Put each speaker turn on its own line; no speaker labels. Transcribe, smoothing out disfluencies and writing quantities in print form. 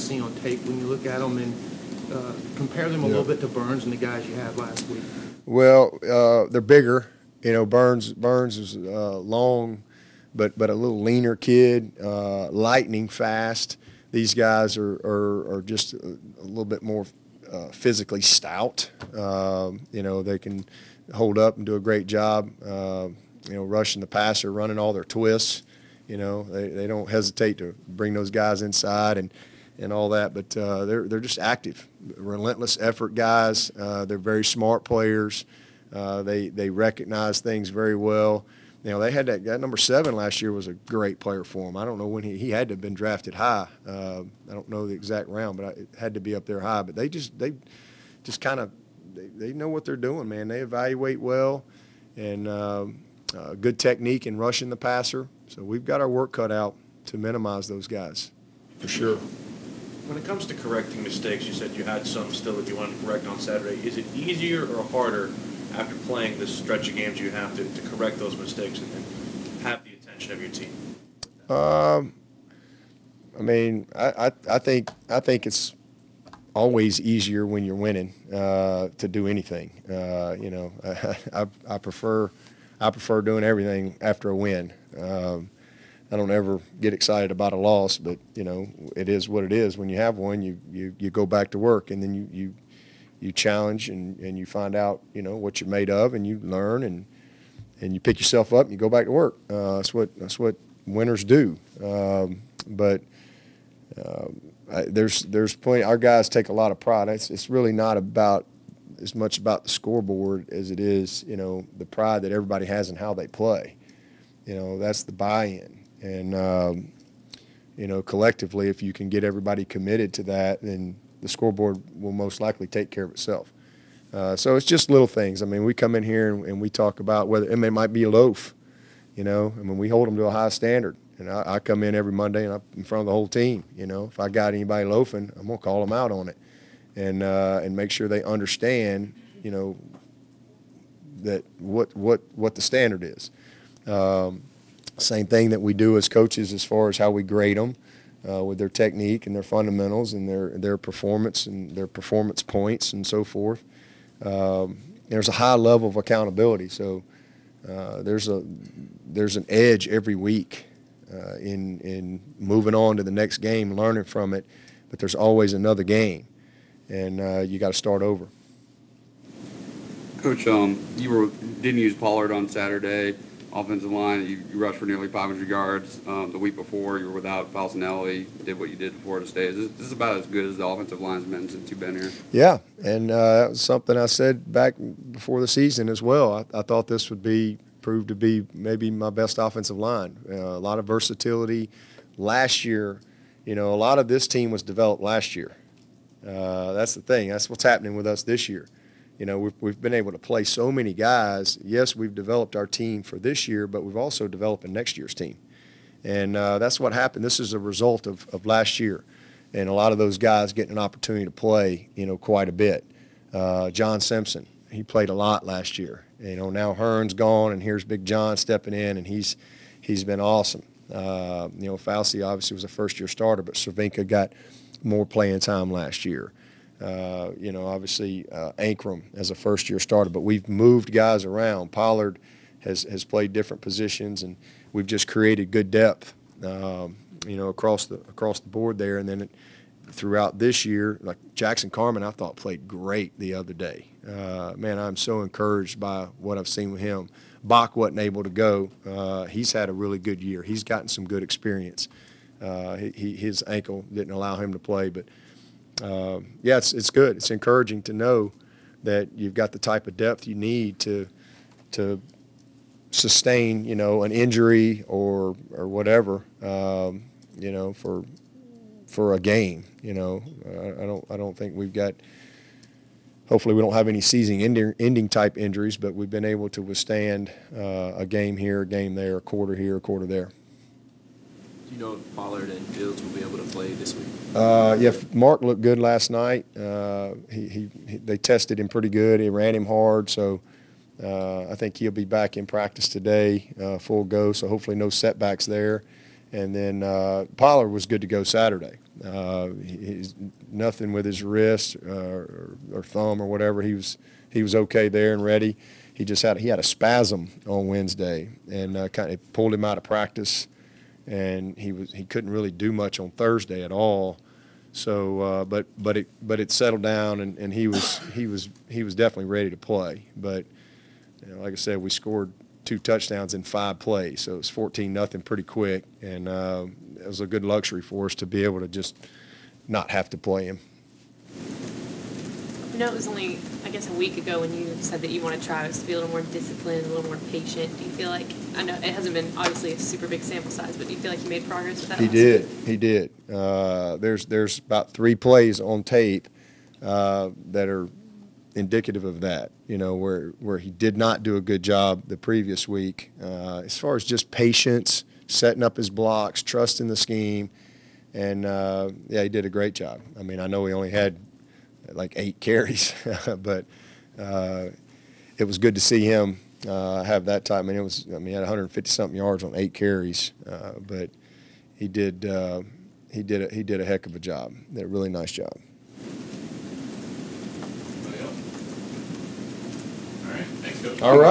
see on tape when you look at them, and compare them a little bit to Burns and the guys you had last week?
Well, they're bigger. You know, Burns is long, but a little leaner kid, lightning fast. These guys are just a little bit more physically stout. You know, they can hold up and do a great job, you know, rushing the passer, running all their twists. You know, they don't hesitate to bring those guys inside and all that, but they're just active, relentless effort guys. They're very smart players. They recognize things very well. You know, they had that number 7 last year was a great player for them. I don't know when he had to have been drafted high. I don't know the exact round, but it had to be up there high. But they just kind of they know what they're doing, man. They evaluate well, and good technique in rushing the passer. So we've got our work cut out to minimize those guys, for sure.
When it comes to correcting mistakes, you said you had some still that you wanted to correct on Saturday. Is it easier or harder after playing this stretch of games you have to correct those mistakes and have the attention of your team?
I mean, I think it's always easier when you're winning to do anything. You know, I prefer doing everything after a win. I don't ever get excited about a loss, but you know, it is what it is. When you have one, you go back to work, and then you challenge and you find out, you know, what you're made of, and you learn and you pick yourself up and you go back to work. That's what winners do. But there's plenty. Our guys take a lot of pride. It's really not about as much about the scoreboard as it is, you know, the pride that everybody has in how they play. You know, that's the buy-in. And, you know, collectively, if you can get everybody committed to that, then the scoreboard will most likely take care of itself. So it's just little things. I mean, we come in here and we talk about whether it might be a loaf, you know. I mean, we hold them to a high standard. And I come in every Monday and I'm in front of the whole team, you know. If I got anybody loafing, I'm going to call them out on it and make sure they understand, you know, that what the standard is. Same thing that we do as coaches as far as how we grade them with their technique and their fundamentals and their performance and their performance points and so forth. There's a high level of accountability, so there's an edge every week in moving on to the next game, learning from it, but there's always another game, and you got to start over.
Coach, you didn't use Pollard on Saturday. Offensive line, you rushed for nearly 500 yards. The week before, you were without Falcinelli, did what you did for Florida State. This is about as good as the offensive line's been since you've been here. Yeah, and that was something I said back before the season as well. I thought this would prove to be maybe my best offensive line. A lot of versatility. Last year, you know, a lot of this team was developed last year. That's the thing. That's what's happening with us this year. You know, we've been able to play so many guys. Yes, we've developed our team for this year, but we've also developed next year's team. And that's what happened. This is a result of last year. And a lot of those guys getting an opportunity to play, you know, quite a bit. John Simpson, he played a lot last year. You know, now Hearn's gone, and here's Big John stepping in, and he's been awesome. You know, Fauci obviously was a first-year starter, but Cervinka got more playing time last year. You know, obviously Ankrum as a first-year starter, but we've moved guys around. Pollard has played different positions, and we've just created good depth, you know, across the board there. And then throughout this year, like Jackson Carman, I thought played great the other day. Man, I'm so encouraged by what I've seen with him. Bach wasn't able to go. He's had a really good year. He's gotten some good experience. His ankle didn't allow him to play, but yeah, it's good. It's encouraging to know that you've got the type of depth you need to sustain, you know, an injury or whatever, you know, for a game. You know, I don't think we've got. Hopefully, we don't have any season-ending type injuries, but we've been able to withstand a game here, a game there, a quarter here, a quarter there.
Do you know if Pollard and Fields will be able to play this week?
Yeah, Mark looked good last night. They tested him pretty good. He ran him hard, so I think he'll be back in practice today, full go. So hopefully no setbacks there. And then Pollard was good to go Saturday. He's nothing with his wrist or thumb or whatever. He was okay there and ready. He had a spasm on Wednesday and kind of pulled him out of practice, and he couldn't really do much on Thursday at all. So, but it settled down, and he was definitely ready to play. But like I said, we scored 2 touchdowns in 5 plays, so it was 14-0 pretty quick, and it was a good luxury for us to be able to just not have to play him.
I know it was only, I guess, a week ago when you said that you wanted Travis to be a little more disciplined, a little more patient. Do you feel like, I know it hasn't been obviously a super big sample size, but do you feel like you made progress with that?
He did. There's about 3 plays on tape that are indicative of that, where he did not do a good job the previous week. As far as just patience, setting up his blocks, trusting the scheme, and he did a great job. I mean, I know he only had like 8 carries, but it was good to see him have that time. He had 150-something yards on 8 carries, but he did a heck of a job. Did a really nice job.
All right, thanks, Coach.
All right.